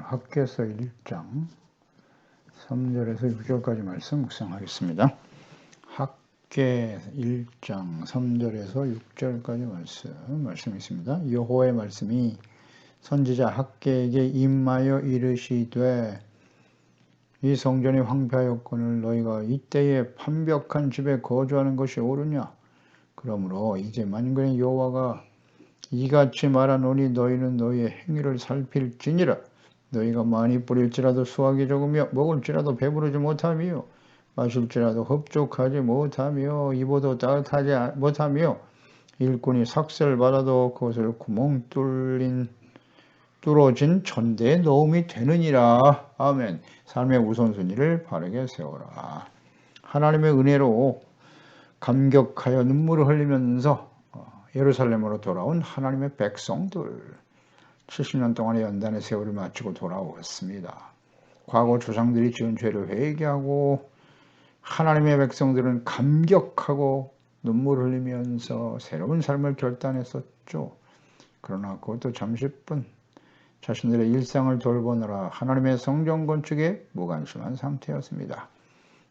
학개서 1장 3절에서 6절까지 말씀 묵상하겠습니다. 학개 1장 3절에서 6절까지 말씀이 있습니다. 여호와의 말씀이 선지자 학개에게 임하여 이르시되 이 성전이 황폐하였거늘 너희가 이때에 판벽한 집에 거주하는 것이 옳으냐? 그러므로 이제 만군의 여호와가 이같이 말하노니 너희는 너희의 행위를 살필지니라. 너희가 많이 뿌릴지라도 수확이 적으며 먹을지라도 배부르지 못하며 마실지라도 흡족하지 못하며 입어도 따뜻하지 못하며 일꾼이 삭슬 받아도 그것을 구멍 뚫어진 천대에 넣음이 되느니라. 아멘. 삶의 우선순위를 바르게 세워라. 하나님의 은혜로 감격하여 눈물을 흘리면서 예루살렘으로 돌아온 하나님의 백성들 70년 동안의 연단의 세월을 마치고 돌아왔습니다. 과거 조상들이 지은 죄를 회개하고 하나님의 백성들은 감격하고 눈물을 흘리면서 새로운 삶을 결단했었죠. 그러나 그것도 잠시뿐 자신들의 일상을 돌보느라 하나님의 성전 건축에 무관심한 상태였습니다.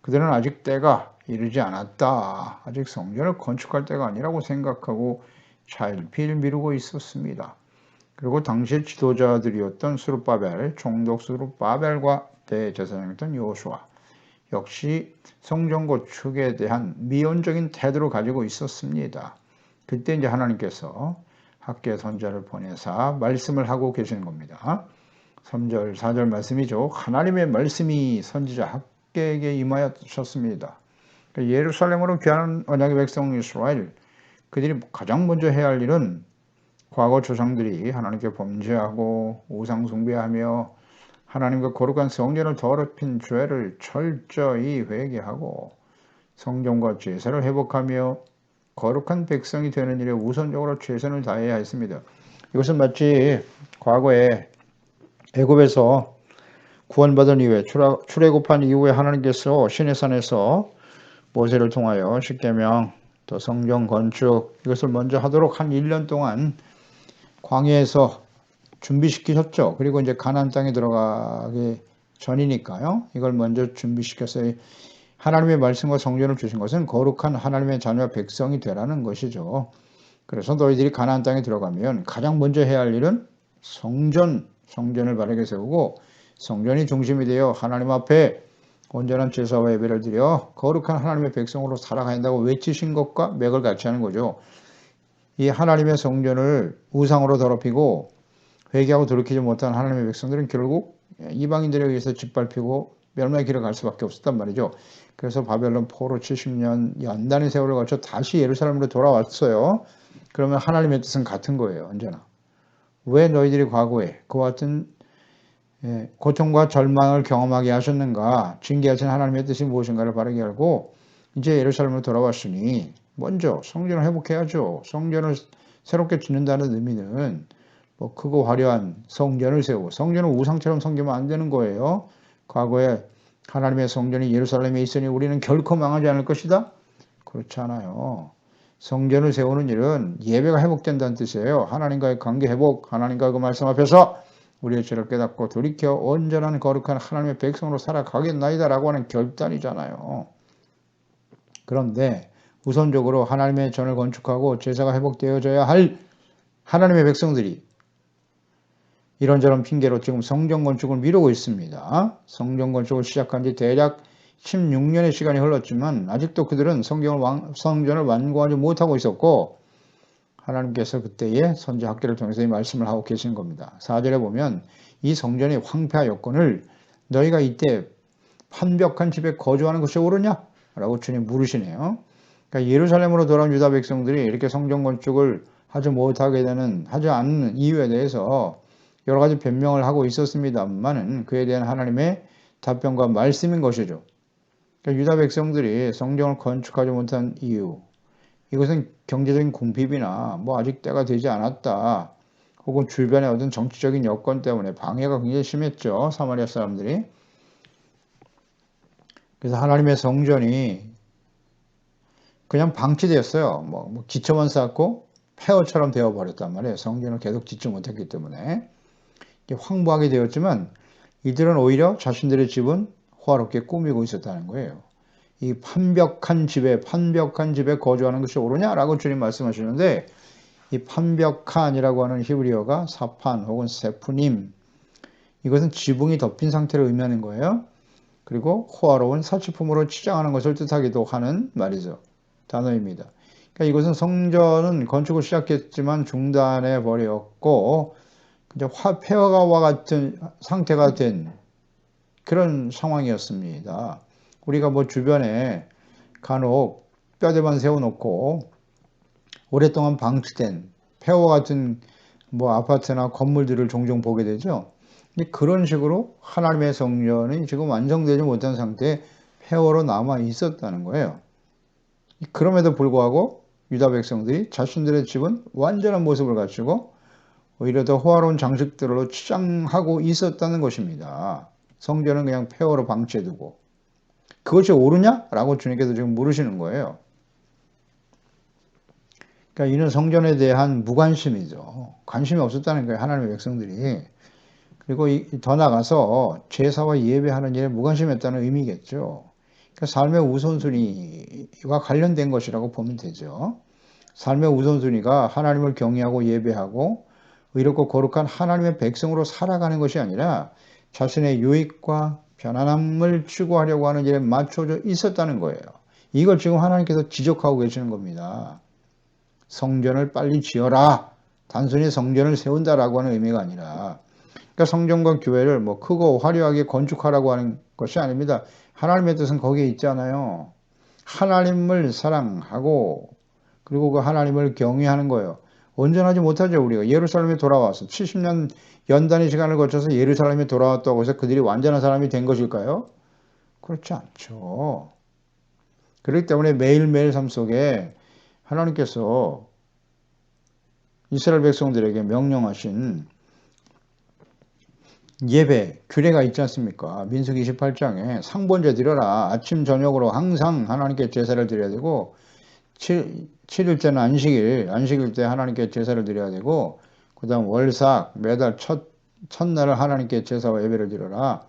그들은 아직 때가 이르지 않았다. 아직 성전을 건축할 때가 아니라고 생각하고 차일피일 미루고 있었습니다. 그리고 당시 지도자들이었던 스룹바벨, 총독 스룹바벨과 대제사장이었던 여호수아 역시 성전 건축에 대한 미온적인 태도를 가지고 있었습니다. 그때 이제 하나님께서 학개 선지자를 보내사 말씀을 하고 계시는 겁니다. 3절, 4절 말씀이죠. 하나님의 말씀이 선지자 학개에게 임하였습니다. 예루살렘으로 귀환한 언약의 백성 이스라엘, 그들이 가장 먼저 해야 할 일은 과거 조상들이 하나님께 범죄하고 우상 숭배하며 하나님과 거룩한 성전을 더럽힌 죄를 철저히 회개하고 성전과 제사를 회복하며 거룩한 백성이 되는 일에 우선적으로 최선을 다해야 했습니다. 이것은 마치 과거에 애굽에서 구원받은 이후에 출애굽한 이후에 하나님께서 시내산에서 모세를 통하여 십계명 또 성전 건축 이것을 먼저 하도록 한 1년 동안 광야에서 준비시키셨죠. 그리고 이제 가나안 땅에 들어가기 전이니까요. 이걸 먼저 준비시켜서 하나님의 말씀과 성전을 주신 것은 거룩한 하나님의 자녀 백성이 되라는 것이죠. 그래서 너희들이 가나안 땅에 들어가면 가장 먼저 해야 할 일은 성전을 바르게 세우고 성전이 중심이 되어 하나님 앞에 온전한 제사와 예배를 드려 거룩한 하나님의 백성으로 살아가야 한다고 외치신 것과 맥을 같이 하는 거죠. 이 하나님의 성전을 우상으로 더럽히고 회개하고 돌이키지 못한 하나님의 백성들은 결국 이방인들에 의해서 짓밟히고 멸망의 길을 갈 수밖에 없었단 말이죠. 그래서 바벨론 포로 70년 연단의 세월을 거쳐 다시 예루살렘으로 돌아왔어요. 그러면 하나님의 뜻은 같은 거예요. 언제나. 왜 너희들이 과거에 그와 같은 고통과 절망을 경험하게 하셨는가? 징계하신 하나님의 뜻이 무엇인가를 바르게 알고 이제 예루살렘으로 돌아왔으니 먼저 성전을 회복해야죠. 성전을 새롭게 짓는다는 의미는 뭐 크고 화려한 성전을 세우고 성전을 우상처럼 섬기면 안 되는 거예요. 과거에 하나님의 성전이 예루살렘에 있으니 우리는 결코 망하지 않을 것이다? 그렇지 않아요. 성전을 세우는 일은 예배가 회복된다는 뜻이에요. 하나님과의 관계 회복, 하나님과 그 말씀 앞에서 우리의 죄를 깨닫고 돌이켜 온전한 거룩한 하나님의 백성으로 살아가겠나이다 라고 하는 결단이잖아요. 그런데 우선적으로 하나님의 전을 건축하고 제사가 회복되어져야 할 하나님의 백성들이 이런저런 핑계로 지금 성전 건축을 미루고 있습니다. 성전 건축을 시작한 지 대략 16년의 시간이 흘렀지만 아직도 그들은 성전을 완공하지 못하고 있었고 하나님께서 그때의 선지 학개를 통해서 이 말씀을 하고 계시는 겁니다. 4절에 보면 이 성전이 황폐하였거늘 너희가 이때 판벽한 집에 거주하는 것이 옳으냐? 라고 주님 물으시네요. 그러니까 예루살렘으로 돌아온 유다 백성들이 이렇게 성전 건축을 하지 않는 이유에 대해서 여러 가지 변명을 하고 있었습니다만은 그에 대한 하나님의 답변과 말씀인 것이죠. 그러니까 유다 백성들이 성전을 건축하지 못한 이유, 이것은 경제적인 궁핍이나 뭐 아직 때가 되지 않았다, 혹은 주변의 어떤 정치적인 여건 때문에 방해가 굉장히 심했죠. 사마리아 사람들이. 그래서 하나님의 성전이 그냥 방치되었어요. 뭐 기초만 쌓고 폐허처럼 되어버렸단 말이에요. 성전을 계속 짓지 못했기 때문에. 황무하게 되었지만 이들은 오히려 자신들의 집은 호화롭게 꾸미고 있었다는 거예요. 이 판벽한 집에 거주하는 것이 옳으냐라고 주님 말씀하시는데, 이 판벽한이라고 하는 히브리어가 사판 혹은 세푸님, 이것은 지붕이 덮인 상태를 의미하는 거예요. 그리고 호화로운 사치품으로 치장하는 것을 뜻하기도 하는 말이죠. 단어입니다. 그러니까 이것은 성전은 건축을 시작했지만 중단해 버렸고 이제 폐허와 같은 상태가 된 그런 상황이었습니다. 우리가 뭐 주변에 간혹 뼈대만 세워놓고 오랫동안 방치된 폐허와 같은 뭐 아파트나 건물들을 종종 보게 되죠. 그런 식으로 하나님의 성전이 지금 완성되지 못한 상태에 폐허로 남아 있었다는 거예요. 그럼에도 불구하고 유다 백성들이 자신들의 집은 완전한 모습을 갖추고 오히려 더 호화로운 장식들로 치장하고 있었다는 것입니다. 성전은 그냥 폐허로 방치해두고. 그것이 옳으냐? 라고 주님께서 지금 물으시는 거예요. 그러니까 이는 성전에 대한 무관심이죠. 관심이 없었다는 거예요. 하나님의 백성들이. 그리고 더 나가서 제사와 예배하는 일에 무관심했다는 의미겠죠. 그러니까 삶의 우선순위와 관련된 것이라고 보면 되죠. 삶의 우선순위가 하나님을 경외하고 예배하고 의롭고 거룩한 하나님의 백성으로 살아가는 것이 아니라 자신의 유익과 편안함을 추구하려고 하는 일에 맞춰져 있었다는 거예요. 이걸 지금 하나님께서 지적하고 계시는 겁니다. 성전을 빨리 지어라. 단순히 성전을 세운다라고 하는 의미가 아니라, 그러니까 성전과 교회를 뭐 크고 화려하게 건축하라고 하는 것이 아닙니다. 하나님의 뜻은 거기에 있잖아요. 하나님을 사랑하고 그리고 그 하나님을 경외하는 거예요. 온전하지 못하죠. 우리가 예루살렘에 돌아와서 70년 연단의 시간을 거쳐서 예루살렘에 돌아왔다고 해서 그들이 완전한 사람이 된 것일까요? 그렇지 않죠. 그렇기 때문에 매일매일 삶 속에 하나님께서 이스라엘 백성들에게 명령하신 예배, 규례가 있지 않습니까? 민수기 28장에 상번제 드려라. 아침 저녁으로 항상 하나님께 제사를 드려야 되고 7일째는 안식일 때 하나님께 제사를 드려야 되고 그 다음 월삭, 매달 첫날을 하나님께 제사와 예배를 드려라.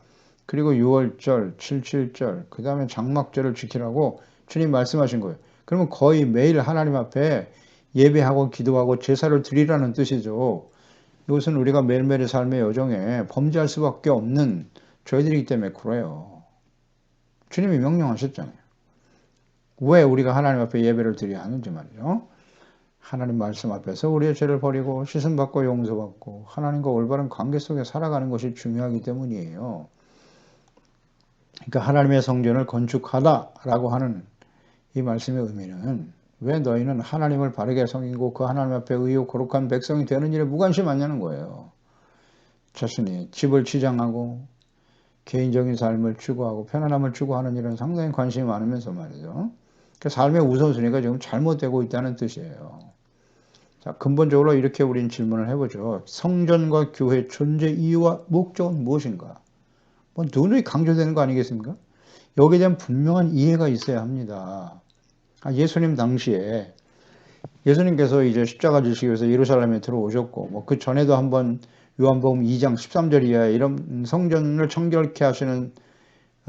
그리고 6월절, 77절, 그 다음에 장막절을 지키라고 주님 말씀하신 거예요. 그러면 거의 매일 하나님 앞에 예배하고 기도하고 제사를 드리라는 뜻이죠. 이것은 우리가 매일매일의 삶의 여정에 범죄할 수밖에 없는 저희들이기 때문에 그래요. 주님이 명령하셨잖아요. 왜 우리가 하나님 앞에 예배를 드려야 하는지 말이죠. 하나님 말씀 앞에서 우리의 죄를 버리고 씻음받고 용서받고 하나님과 올바른 관계 속에 살아가는 것이 중요하기 때문이에요. 그러니까 하나님의 성전을 건축하다라고 하는 이 말씀의 의미는 왜 너희는 하나님을 바르게 섬기고 그 하나님 앞에 의롭고 거룩한 백성이 되는 일에 무관심하냐는 거예요. 자신이 집을 치장하고 개인적인 삶을 추구하고 편안함을 추구하는 일은 상당히 관심이 많으면서 말이죠. 그 삶의 우선순위가 지금 잘못되고 있다는 뜻이에요. 자, 근본적으로 이렇게 우리는 질문을 해보죠. 성전과 교회 존재 이유와 목적은 무엇인가? 뭐 누누이 강조되는 거 아니겠습니까? 여기에 대한 분명한 이해가 있어야 합니다. 예수님 당시에 예수님께서 이제 십자가 지시기 위해서 예루살렘에 들어오셨고, 뭐 그 전에도 한번 요한복음 2장 13절 이하에 이런 성전을 청결케 하시는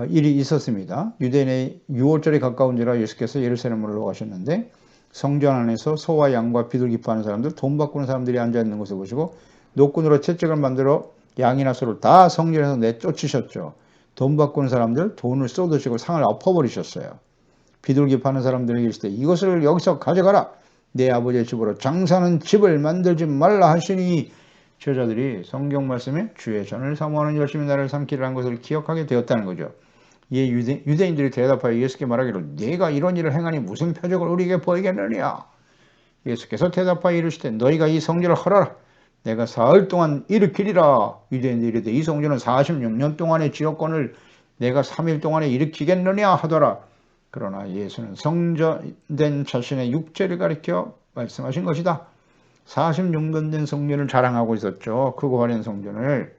일이 있었습니다. 유대인의 6월절에 가까운지라 예수께서 예루살렘으로 가셨는데 성전 안에서 소와 양과 비둘기파하는 사람들, 돈 바꾸는 사람들이 앉아있는 것을 보시고 노끈으로 채찍을 만들어 양이나 소를 다 성전에서 내쫓으셨죠. 돈 바꾸는 사람들 돈을 쏟으시고 상을 엎어버리셨어요. 비둘기 파는 사람들이 계실 때 이것을 여기서 가져가라. 내 아버지의 집으로 장사하는 집을 만들지 말라 하시니 제자들이 성경 말씀에 주의 전을 사모하는 열심히 나를 삼키라 한 것을 기억하게 되었다는 거죠. 이 유대인들이 대답하여 예수께 말하기를 네가 이런 일을 행하니 무슨 표적을 우리에게 보이겠느냐. 예수께서 대답하여 이르시되 너희가 이 성전을 헐어라. 내가 사흘 동안 일으키리라. 유대인들이 이르되 이 성전은 46년 동안의 지역권을 내가 3일 동안에 일으키겠느냐 하더라. 그러나 예수는 성전된 자신의 육체를 가리켜 말씀하신 것이다. 46년 된 성전을 자랑하고 있었죠. 크고 화려한 성전을.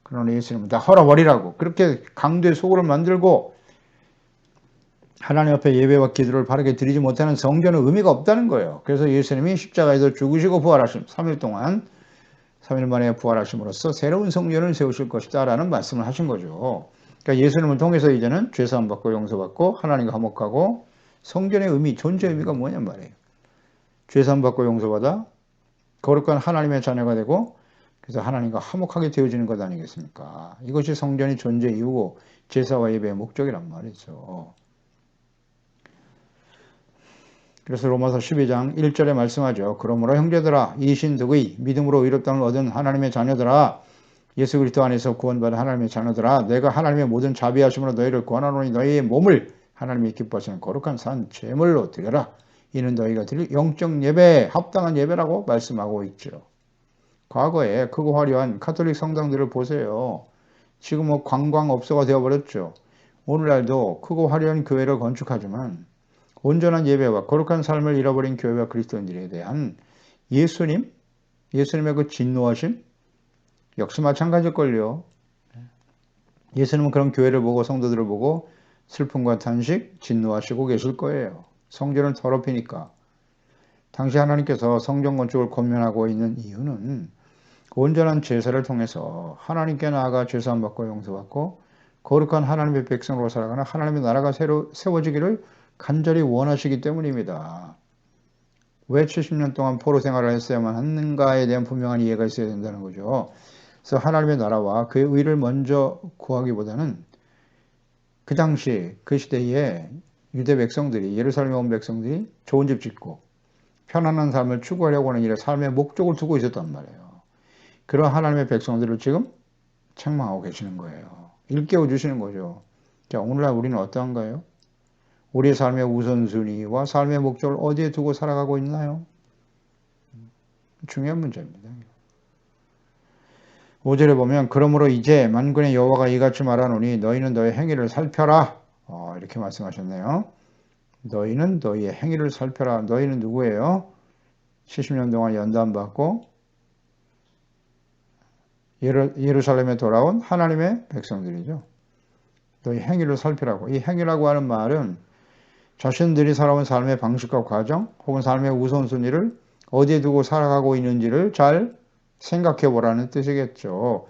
그러나 예수님은 다 헐어버리라고 그렇게 강도의 소굴을 만들고 하나님 앞에 예배와 기도를 바르게 드리지 못하는 성전은 의미가 없다는 거예요. 그래서 예수님이 십자가에서 죽으시고 부활하신 3일 동안 3일 만에 부활하심으로써 새로운 성전을 세우실 것이다 라는 말씀을 하신 거죠. 그러니까 예수님을 통해서 이제는 죄사함 받고 용서받고 하나님과 화목하고 성전의 의미, 존재 의미가 뭐냔 말이에요. 죄사함 받고 용서받아 거룩한 하나님의 자녀가 되고 그래서 하나님과 화목하게 되어지는 것 아니겠습니까? 이것이 성전의 존재 이유고 제사와 예배의 목적이란 말이죠. 그래서 로마서 12장 1절에 말씀하죠. 그러므로 형제들아 이 신득의 믿음으로 의롭다함을 얻은 하나님의 자녀들아 예수 그리스도 안에서 구원받은 하나님의 자녀들아 내가 하나님의 모든 자비하심으로 너희를 권하노니 너희의 몸을 하나님이 기뻐하시는 거룩한 산 제물로 드려라. 이는 너희가 드릴 영적 예배, 합당한 예배라고 말씀하고 있죠. 과거에 크고 화려한 가톨릭 성당들을 보세요. 지금 뭐 관광업소가 되어버렸죠. 오늘날도 크고 화려한 교회를 건축하지만 온전한 예배와 거룩한 삶을 잃어버린 교회와 그리스도인들에 대한 예수님의 그 진노하심 역시 마찬가지일걸요. 예수님은 그런 교회를 보고 성도들을 보고 슬픔과 탄식, 진노하시고 계실 거예요. 성전을 더럽히니까. 당시 하나님께서 성전 건축을 권면하고 있는 이유는 온전한 제사를 통해서 하나님께 나아가 죄사함 받고 용서받고 거룩한 하나님의 백성으로 살아가는 하나님의 나라가 새로 세워지기를 간절히 원하시기 때문입니다. 왜 70년 동안 포로 생활을 했어야만 하는가에 대한 분명한 이해가 있어야 된다는 거죠. 그래서 하나님의 나라와 그의 의를 먼저 구하기보다는 그 당시 그 시대에 유대 백성들이 예루살렘에 온 백성들이 좋은 집 짓고 편안한 삶을 추구하려고 하는 일에 삶의 목적을 두고 있었단 말이에요. 그런 하나님의 백성들을 지금 책망하고 계시는 거예요. 일깨워 주시는 거죠. 자, 오늘날 우리는 어떠한가요? 우리의 삶의 우선순위와 삶의 목적을 어디에 두고 살아가고 있나요? 중요한 문제입니다. 5절에 보면 그러므로 이제 만군의 여호와가 이같이 말하노니 너희는 너의 행위를 살펴라. 이렇게 말씀하셨네요. 너희는 너희의 행위를 살펴라. 너희는 누구예요? 70년 동안 연단받고 예루살렘에 돌아온 하나님의 백성들이죠. 너희 행위를 살피라고. 이 행위라고 하는 말은 자신들이 살아온 삶의 방식과 과정 혹은 삶의 우선순위를 어디에 두고 살아가고 있는지를 잘 생각해 보라는 뜻이겠죠.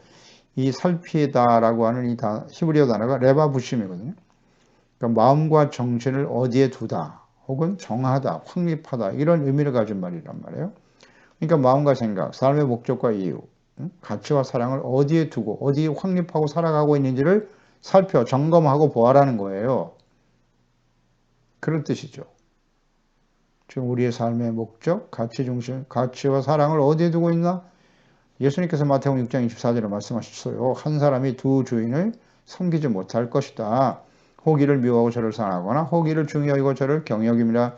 이 살피다라고 하는 이 히브리어 단어가 레바부심이거든요. 그러니까 마음과 정신을 어디에 두다 혹은 정하다, 확립하다 이런 의미를 가진 말이란 말이에요. 그러니까 마음과 생각, 삶의 목적과 이유, 가치와 사랑을 어디에 두고 어디에 확립하고 살아가고 있는지를 살펴 점검하고 보아라는 거예요. 그런 뜻이죠. 지금 우리의 삶의 목적, 가치 중심, 가치와 사랑을 어디에 두고 있나? 예수님께서 마태복음 6장 24절에 말씀하셨어요. 한 사람이 두 주인을 섬기지 못할 것이다. 혹 이를 미워하고 저를 사랑하거나 혹 이를 중히 여기고 저를 경히 여김이라.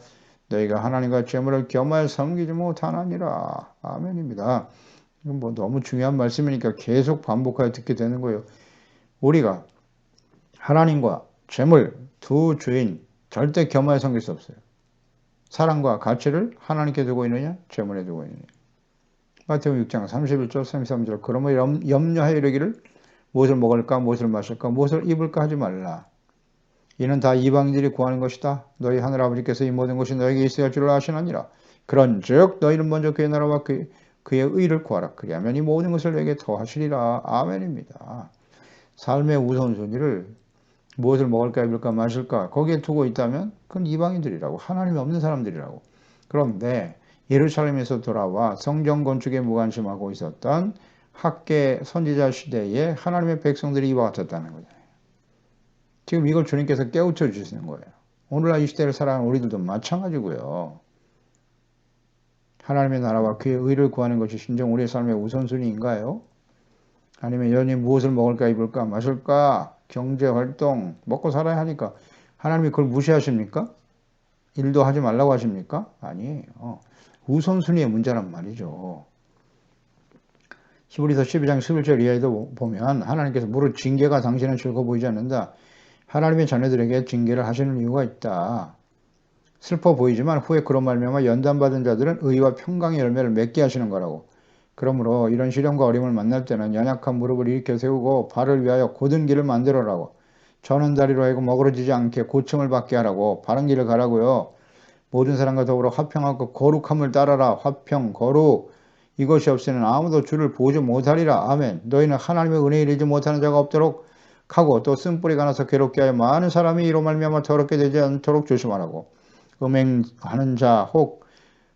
너희가 하나님과 재물을 겸하여 섬기지 못하나니라. 아멘입니다. 이건 뭐 너무 중요한 말씀이니까 계속 반복하여 듣게 되는 거예요. 우리가 하나님과 재물 두 주인 절대 겸하여 섬길 수 없어요. 사랑과 가치를 하나님께 두고 있느냐 재물에 두고 있느냐. 마태복음 6장 31절 33절 그러면 염려하여 이르기를 무엇을 먹을까 무엇을 마실까 무엇을 입을까 하지 말라. 이는 다 이방인들이 구하는 것이다. 너희 하늘아버지께서 이 모든 것이 너에게 있어야 할 줄 아시나니라. 그런즉 너희는 먼저 그의 나라와 그의 의를 구하라. 그리하면 이 모든 것을 너에게 더하시리라. 아멘입니다. 삶의 우선순위를 무엇을 먹을까 입을까 마실까 거기에 두고 있다면 그건 이방인들이라고 하나님이 없는 사람들이라고. 그런데 예루살렘에서 돌아와 성전 건축에 무관심하고 있었던 학계 선지자 시대에 하나님의 백성들이 이와 같았다는 거죠. 지금 이걸 주님께서 깨우쳐 주시는 거예요. 오늘날 이 시대를 살아가는 우리들도 마찬가지고요. 하나님의 나라와 그의 의를 구하는 것이 진정 우리의 삶의 우선순위인가요? 아니면 여전히 무엇을 먹을까 입을까 마실까 경제활동 먹고 살아야 하니까 하나님이 그걸 무시하십니까? 일도 하지 말라고 하십니까? 아니에요. 우선순위의 문제란 말이죠. 히브리서 12장 11절 이하에도 보면 하나님께서 무릇 징계가 당신은 즐거워 보이지 않는다. 하나님의 자녀들에게 징계를 하시는 이유가 있다. 슬퍼 보이지만 후에 그런 말미암아 연단받은 자들은 의와 평강의 열매를 맺게 하시는 거라고. 그러므로 이런 시련과 어려움을 만날 때는 연약한 무릎을 일으켜 세우고 발을 위하여 곧은 길을 만들어라고. 저는 다리로 하여금 어그러지지 않게 고침을 받게 하라고. 바른 길을 가라고요. 모든 사람과 더불어 화평하고 거룩함을 따라라. 화평, 거룩. 이것이 없이는 아무도 주를 보지 못하리라. 아멘. 너희는 하나님의 은혜에 이르지 못하는 자가 없도록 하고 또 쓴뿌리가 나서 괴롭게 하여 많은 사람이 이로 말미암아 더럽게 되지 않도록 조심하라고. 음행하는 자 혹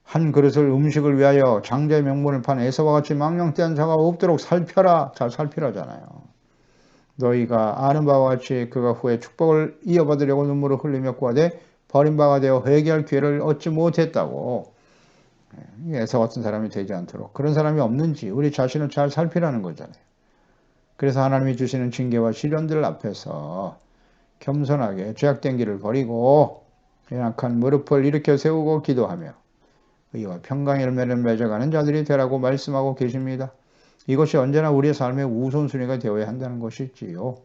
한 그릇을 음식을 위하여 장자의 명분을 판 에서와 같이 망령되한 자가 없도록 살펴라. 잘 살피라잖아요. 너희가 아는 바와 같이 그가 후에 축복을 이어받으려고 눈물을 흘리며 구하되 버린 바가 되어 회개할 기회를 얻지 못했다고. 에서 같은 사람이 되지 않도록. 그런 사람이 없는지 우리 자신을 잘 살피라는 거잖아요. 그래서 하나님이 주시는 징계와 시련들 앞에서 겸손하게 죄악된 길을 버리고 연약한 무릎을 일으켜 세우고 기도하며 의와 평강의 열매를 맺어가는 자들이 되라고 말씀하고 계십니다. 이것이 언제나 우리의 삶의 우선순위가 되어야 한다는 것이지요.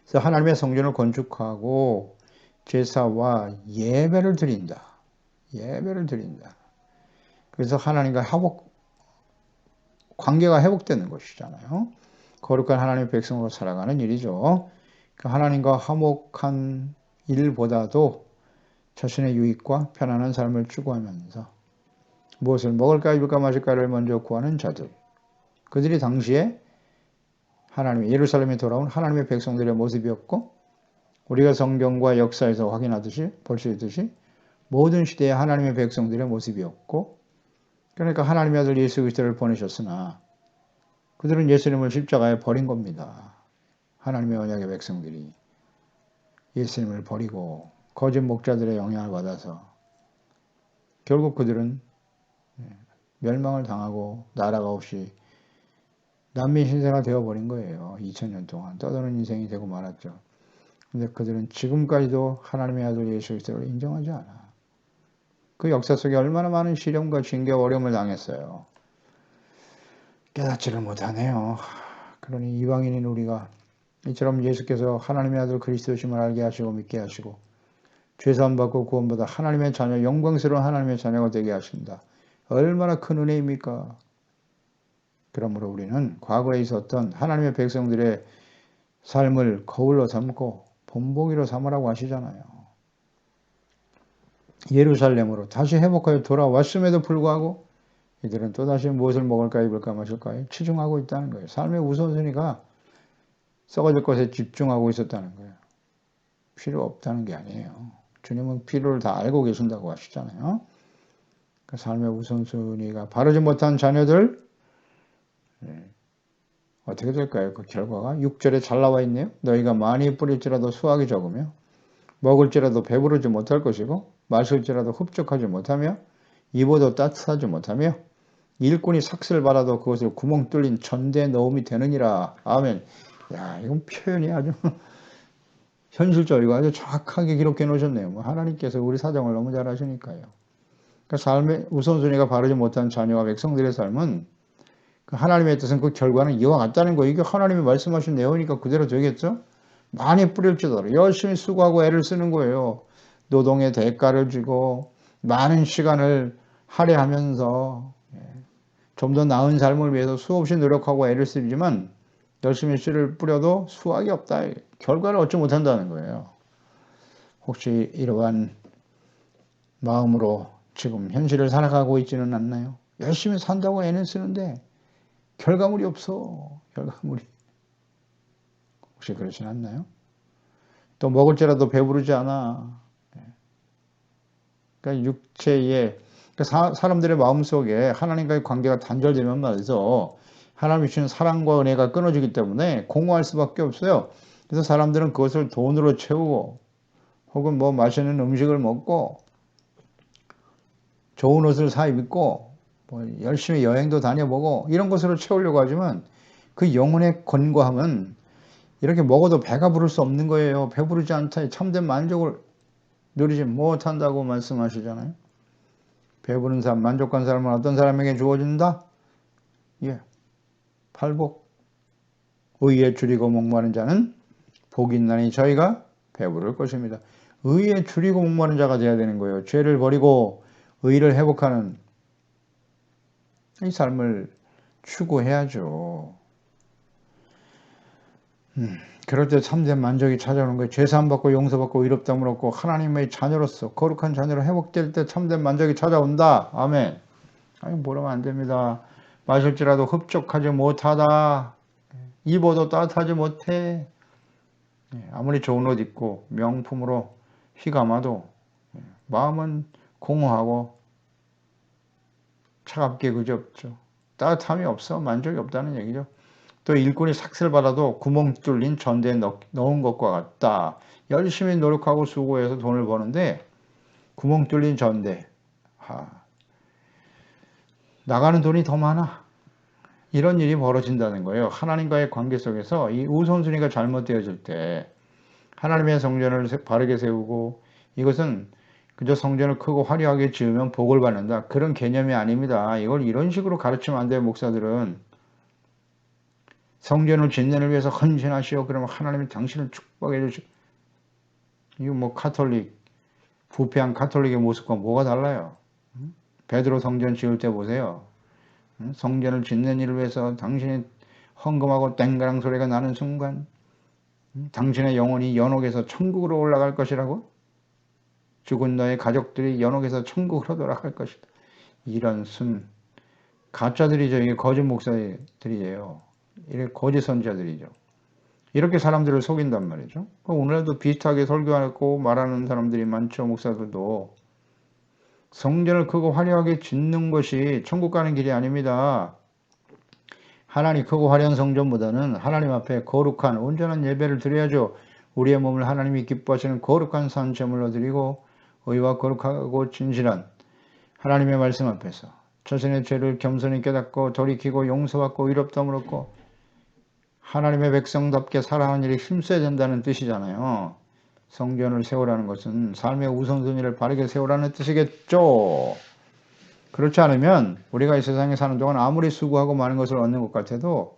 그래서 하나님의 성전을 건축하고 제사와 예배를 드린다. 예배를 드린다. 그래서 하나님과 관계가 회복되는 것이잖아요. 거룩한 하나님의 백성으로 살아가는 일이죠. 하나님과 화목한 일보다도 자신의 유익과 편안한 삶을 추구하면서 무엇을 먹을까 입을까 마실까를 먼저 구하는 자들. 그들이 당시에 하나님의 예루살렘에 돌아온 하나님의 백성들의 모습이었고 우리가 성경과 역사에서 확인하듯이 볼 수 있듯이 모든 시대의 하나님의 백성들의 모습이었고 그러니까 하나님의 아들 예수 그리스도를 보내셨으나 그들은 예수님을 십자가에 버린 겁니다. 하나님의 언약의 백성들이 예수님을 버리고 거짓 목자들의 영향을 받아서 결국 그들은 멸망을 당하고 나라가 없이 난민 신세가 되어버린 거예요. 2000년 동안 떠도는 인생이 되고 말았죠. 근데 그들은 지금까지도 하나님의 아들 예수 그리스도를 인정하지 않아. 그 역사 속에 얼마나 많은 시련과 징계와 어려움을 당했어요. 깨닫지를 못하네요. 그러니 이방인인 우리가 이처럼 예수께서 하나님의 아들 그리스도심을 알게 하시고 믿게 하시고 죄사함 받고 구원받아 하나님의 자녀, 영광스러운 하나님의 자녀가 되게 하신다. 얼마나 큰 은혜입니까? 그러므로 우리는 과거에 있었던 하나님의 백성들의 삶을 거울로 삼고 본보기로 삼으라고 하시잖아요. 예루살렘으로 다시 회복하여 돌아왔음에도 불구하고 이들은 또다시 무엇을 먹을까 입을까 마실까에 치중하고 있다는 거예요. 삶의 우선순위가 썩어질 것에 집중하고 있었다는 거예요. 필요 없다는 게 아니에요. 주님은 필요를 다 알고 계신다고 하시잖아요. 그 삶의 우선순위가 바르지 못한 자녀들 어떻게 될까요? 그 결과가 6절에 잘 나와 있네요. 너희가 많이 뿌릴지라도 수확이 적으며 먹을지라도 배부르지 못할 것이고 마실지라도 흡족하지 못하며 입어도 따뜻하지 못하며 일꾼이 삭슬 받아도 그것을 구멍 뚫린 전대에 넣음이 되느니라. 아멘. 야, 이건 표현이 아주 현실적이고 아주 정확하게 기록해 놓으셨네요. 하나님께서 우리 사정을 너무 잘 아시니까요. 그러니까 삶의 우선순위가 바르지 못한 자녀와 백성들의 삶은 하나님의 뜻은 그 결과는 이와 같다는 거예요. 이게 하나님이 말씀하신 내용이니까 그대로 되겠죠? 많이 뿌릴지도 열심히 수고하고 애를 쓰는 거예요. 노동의 대가를 주고 많은 시간을 할애하면서 좀 더 나은 삶을 위해서 수없이 노력하고 애를 쓰지만 열심히 씨를 뿌려도 수확이 없다. 결과를 얻지 못한다는 거예요. 혹시 이러한 마음으로 지금 현실을 살아가고 있지는 않나요? 열심히 산다고 애는 쓰는데 결과물이 없어. 결과물이. 혹시 그러진 않나요? 또 먹을지라도 배부르지 않아. 그러니까 육체의 사람들의 마음속에 하나님과의 관계가 단절되면 말이죠. 하나님이 주신 사랑과 은혜가 끊어지기 때문에 공허할 수밖에 없어요. 그래서 사람들은 그것을 돈으로 채우고 혹은 뭐 맛있는 음식을 먹고 좋은 옷을 사 입고 뭐 열심히 여행도 다녀보고 이런 것으로 채우려고 하지만 그 영혼의 건고함은 이렇게 먹어도 배가 부를 수 없는 거예요. 배부르지 않다. 참된 만족을 누리지 못한다고 말씀하시잖아요. 배부른 사람, 만족한 사람은 어떤 사람에게 주어진다? 예, 팔복. 의에 줄이고 목마른 자는 복이 있나니 저희가 배부를 것입니다. 의에 줄이고 목마른 자가 되어야 되는 거예요. 죄를 버리고 의를 회복하는 이 삶을 추구해야죠. 그럴 때 참된 만족이 찾아오는 거예요. 죄사함 받고 용서받고 의롭다함을 얻고 하나님의 자녀로서 거룩한 자녀로 회복될 때 참된 만족이 찾아온다. 아멘. 아니, 뭐라면 안 됩니다. 마실지라도 흡족하지 못하다. 입어도 따뜻하지 못해. 아무리 좋은 옷 입고 명품으로 휘감아도 마음은 공허하고 차갑게 그지없죠. 따뜻함이 없어. 만족이 없다는 얘기죠. 또 일꾼이 삭슬 받아도 구멍 뚫린 전대에 넣은 것과 같다. 열심히 노력하고 수고해서 돈을 버는데 구멍 뚫린 전대. 나가는 돈이 더 많아. 이런 일이 벌어진다는 거예요. 하나님과의 관계 속에서 이 우선순위가 잘못되어질 때 하나님의 성전을 바르게 세우고 이것은 그저 성전을 크고 화려하게 지으면 복을 받는다. 그런 개념이 아닙니다. 이걸 이런 식으로 가르치면 안 돼요. 목사들은. 성전을 짓는을 위해서 헌신하시오. 그러면 하나님이 당신을 축복해 주시고. 이거 뭐 카톨릭, 부패한 카톨릭의 모습과 뭐가 달라요? 베드로 성전 지을 때 보세요. 성전을 짓는 일을 위해서 당신이 헌금하고 땡가랑 소리가 나는 순간 당신의 영혼이 연옥에서 천국으로 올라갈 것이라고? 죽은 너의 가족들이 연옥에서 천국으로 돌아갈 것이다. 이런 가짜들이죠. 이게 거짓 목사들이에요. 이게 거짓 선자들이죠. 이렇게 사람들을 속인단 말이죠. 오늘도 비슷하게 설교하고 말하는 사람들이 많죠. 목사들도. 성전을 크고 화려하게 짓는 것이 천국 가는 길이 아닙니다. 하나님 크고 화려한 성전보다는 하나님 앞에 거룩한 온전한 예배를 드려야죠. 우리의 몸을 하나님이 기뻐하시는 거룩한 산 제물로 드리고 의와 거룩하고 진실한 하나님의 말씀 앞에서 자신의 죄를 겸손히 깨닫고 돌이키고 용서받고 의롭다함을 얻고 하나님의 백성답게 살아가는 일에 힘써야 된다는 뜻이잖아요. 성전을 세우라는 것은 삶의 우선순위를 바르게 세우라는 뜻이겠죠. 그렇지 않으면 우리가 이 세상에 사는 동안 아무리 수고하고 많은 것을 얻는 것 같아도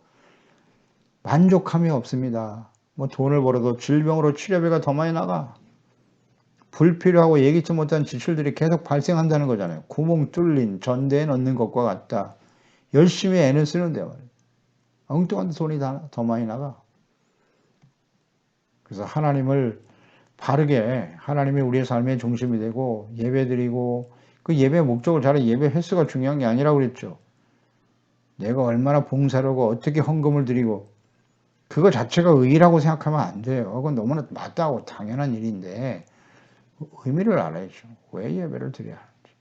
만족함이 없습니다. 뭐 돈을 벌어도 질병으로 치료비가 더 많이 나가. 불필요하고 예기치 못한 지출들이 계속 발생한다는 거잖아요. 구멍 뚫린 전대에 넣는 것과 같다. 열심히 애는 쓰는데 말이에요. 엉뚱한 돈이 더 많이 나가. 그래서 하나님을 바르게 하나님이 우리의 삶의 중심이 되고 예배드리고 그 예배의 목적을 잘해 예배 횟수가 중요한 게 아니라고 그랬죠. 내가 얼마나 봉사를 하고 어떻게 헌금을 드리고 그거 자체가 의의라고 생각하면 안 돼요. 그건 너무나 마땅하고 당연한 일인데 의미를 알아야죠. 왜 예배를 드려야 하는지,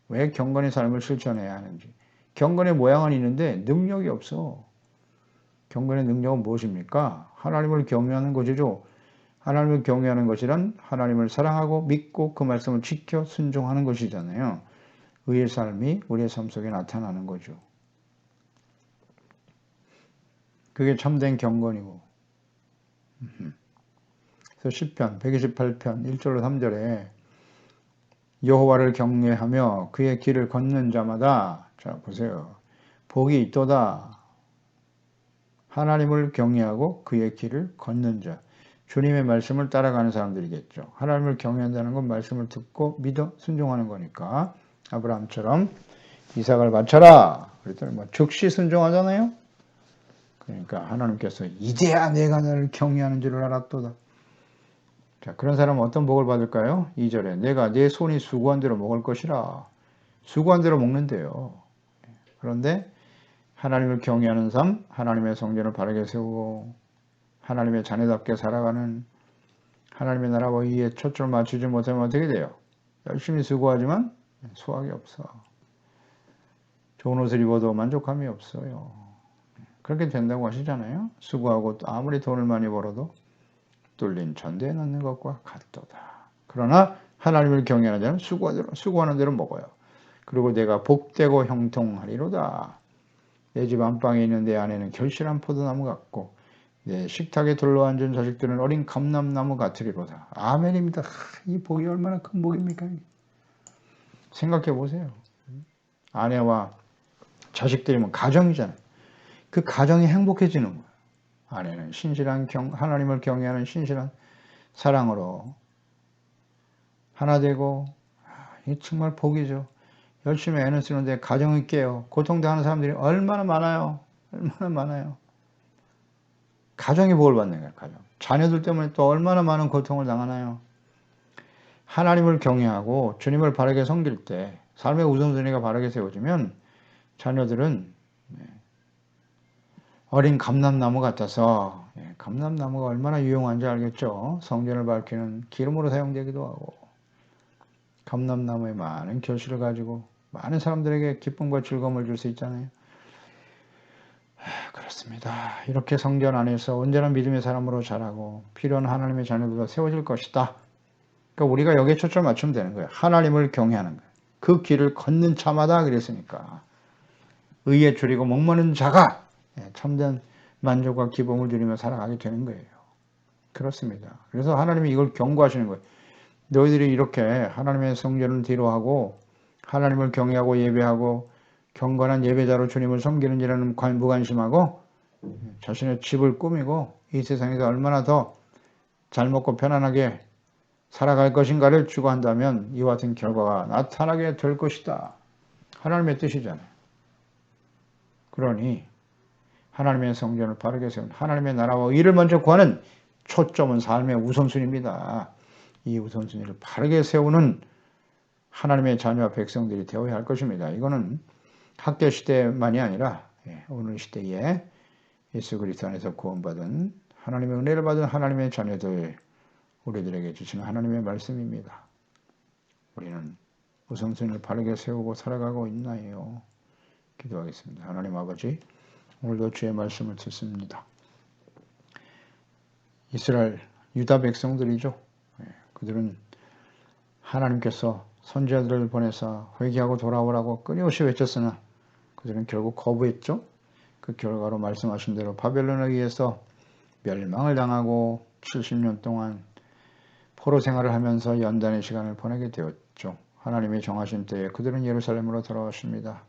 왜 경건의 삶을 실천해야 하는지. 경건의 모양은 있는데 능력이 없어. 경건의 능력은 무엇입니까? 하나님을 경외하는 것이죠. 하나님을 경외하는 것이란 하나님을 사랑하고 믿고 그 말씀을 지켜 순종하는 것이잖아요. 의의 삶이 우리의 삶 속에 나타나는 거죠. 그게 참된 경건이고. 그래서 시편 128편 1절로 3절에 여호와를 경외하며 그의 길을 걷는 자마다 자 보세요. 복이 있도다. 하나님을 경외하고 그의 길을 걷는 자. 주님의 말씀을 따라가는 사람들이겠죠. 하나님을 경외한다는 건 말씀을 듣고 믿어 순종하는 거니까 아브라함처럼 이삭을 바쳐라. 그랬더니 뭐 즉시 순종하잖아요. 그러니까 하나님께서 이제야 내가 너를 경외하는 줄을 알았도다. 자, 그런 사람은 어떤 복을 받을까요? 2절에 내가 내 손이 수고한 대로 먹을 것이라. 수고한 대로 먹는데요. 그런데 하나님을 경외하는 삶, 하나님의 성전을 바르게 세우고 하나님의 자녀답게 살아가는 하나님의 나라와 의에 초점을 맞추지 못하면 어떻게 돼요? 열심히 수고하지만 수확이 없어. 좋은 옷을 입어도 만족함이 없어요. 그렇게 된다고 하시잖아요. 수고하고 아무리 돈을 많이 벌어도 뚫린 전대에 넣는 것과 같도다. 그러나 하나님을 경외하는 자는 수고하는 대로 먹어요. 그리고 내가 복되고 형통하리로다. 내 집 안방에 있는 내 안에는 결실한 포도나무 같고 내 식탁에 둘러앉은 자식들은 어린 감람나무 같으리로다. 아멘입니다. 이 복이 얼마나 큰 복입니까? 생각해 보세요. 아내와 자식들이면 가정이잖아요. 그 가정이 행복해지는 거예요. 아내는 신실한 하나님을 경외하는 신실한 사랑으로 하나 되고 이 정말 복이죠. 열심히 애는 쓰는데 가정이 깨요. 고통당하는 사람들이 얼마나 많아요. 얼마나 많아요. 가정이 복을 받는 거예요. 가정. 자녀들 때문에 또 얼마나 많은 고통을 당하나요. 하나님을 경외하고 주님을 바르게 섬길 때 삶의 우선순위가 바르게 세워지면 자녀들은 어린 감람나무 같아서, 감람나무가 얼마나 유용한지 알겠죠? 성전을 밝히는 기름으로 사용되기도 하고, 감람나무의 많은 결실을 가지고 많은 사람들에게 기쁨과 즐거움을 줄 수 있잖아요. 그렇습니다. 이렇게 성전 안에서 언제나 믿음의 사람으로 자라고 필요한 하나님의 자녀들도 세워질 것이다. 그러니까 우리가 여기에 초점을 맞추면 되는 거예요. 하나님을 경외하는 거예요. 그 길을 걷는 자마다 그랬으니까. 의에 줄이고 목마른 자가 참된 만족과 기쁨을 누리며 살아가게 되는 거예요. 그렇습니다. 그래서 하나님이 이걸 경고하시는 거예요. 너희들이 이렇게 하나님의 성전을 뒤로하고 하나님을 경외하고 예배하고 경건한 예배자로 주님을 섬기는지라는 무관심하고 자신의 집을 꾸미고 이 세상에서 얼마나 더 잘 먹고 편안하게 살아갈 것인가를 추구한다면 이와 같은 결과가 나타나게 될 것이다. 하나님의 뜻이잖아요. 그러니 하나님의 성전을 바르게 세운 하나님의 나라와 의를 먼저 구하는 초점은 삶의 우선순위입니다. 이 우선순위를 바르게 세우는 하나님의 자녀와 백성들이 되어야 할 것입니다. 이거는 학교 시대만이 아니라 오늘 시대에 예수 그리스도 안에서 구원받은 하나님의 은혜를 받은 하나님의 자녀들 우리들에게 주시는 하나님의 말씀입니다. 우리는 우선순위를 바르게 세우고 살아가고 있나요? 기도하겠습니다. 하나님 아버지, 오늘도 주의 말씀을 듣습니다. 이스라엘 유다 백성들이죠. 그들은 하나님께서 선지자들을 보내사 회개하고 돌아오라고 끊임없이 외쳤으나 그들은 결국 거부했죠. 그 결과로 말씀하신 대로 바벨론에 의해서 멸망을 당하고 70년 동안 포로 생활을 하면서 연단의 시간을 보내게 되었죠. 하나님이 정하신 때에 그들은 예루살렘으로 돌아왔습니다.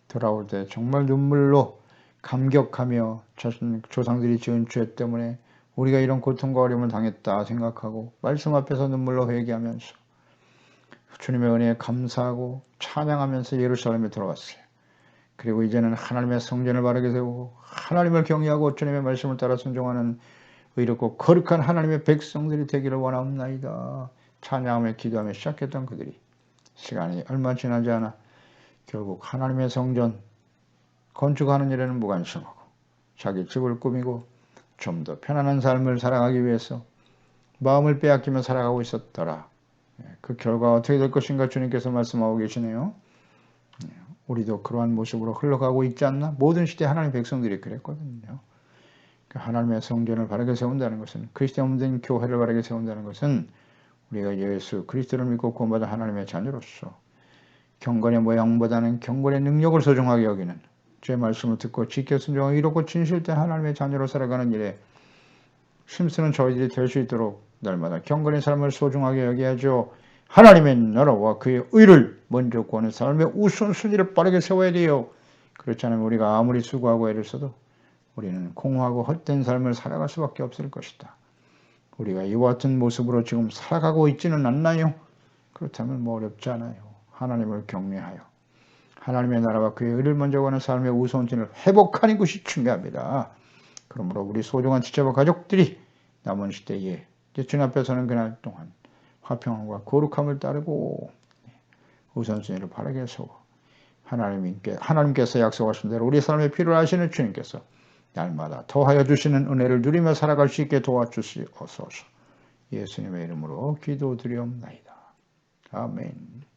돌아올 때 정말 눈물로 감격하며 자신 조상들이 지은 죄 때문에 우리가 이런 고통과 어려움을 당했다 생각하고 말씀 앞에서 눈물로 회개하면서 주님의 은혜에 감사하고 찬양하면서 예루살렘에 돌아왔어요. 그리고 이제는 하나님의 성전을 바르게 세우고 하나님을 경외하고 주님의 말씀을 따라 순종하는 의롭고 거룩한 하나님의 백성들이 되기를 원하옵나이다. 찬양하며 기도하며 시작했던 그들이 시간이 얼마 지나지 않아 결국 하나님의 성전 건축하는 일에는 무관심하고 자기 집을 꾸미고 좀 더 편안한 삶을 살아가기 위해서 마음을 빼앗기며 살아가고 있었더라. 그 결과가 어떻게 될 것인가 주님께서 말씀하고 계시네요. 우리도 그러한 모습으로 흘러가고 있지 않나? 모든 시대 하나님의 백성들이 그랬거든요. 하나님의 성전을 바르게 세운다는 것은 그리스도에 된 교회를 바르게 세운다는 것은 우리가 예수 그리스도를 믿고 구원받은 하나님의 자녀로서 경건의 모양보다는 경건의 능력을 소중하게 여기는 주의 말씀을 듣고 지켜 순종하고 이롭고 진실된 하나님의 자녀로 살아가는 일에 힘쓰는 저희들이 될 수 있도록 날마다 경건의 삶을 소중하게 여겨야죠. 하나님의 나라와 그의 의를 먼저 구하는 삶의 우선순위를 빠르게 세워야 돼요. 그렇지 않으면 우리가 아무리 수고하고 애를 써도 우리는 공허하고 헛된 삶을 살아갈 수밖에 없을 것이다. 우리가 이와 같은 모습으로 지금 살아가고 있지는 않나요? 그렇다면 뭐 어렵지 않아요. 하나님을 경외하여 하나님의 나라와 그의 의를 먼저 구하는 삶의 우선순위를 회복하는 것이 중요합니다. 그러므로 우리 소중한 지체와 가족들이 남은 시대에 주님 앞에서는 그날 동안 화평함과 거룩함을 따르고 우선순위를 바르게 세워 하나님께서 약속하신 대로 우리 삶의 필요를 아시는 주님께서 날마다 더하여 주시는 은혜를 누리며 살아갈 수 있게 도와주시옵소서. 예수님의 이름으로 기도드리옵나이다. 아멘.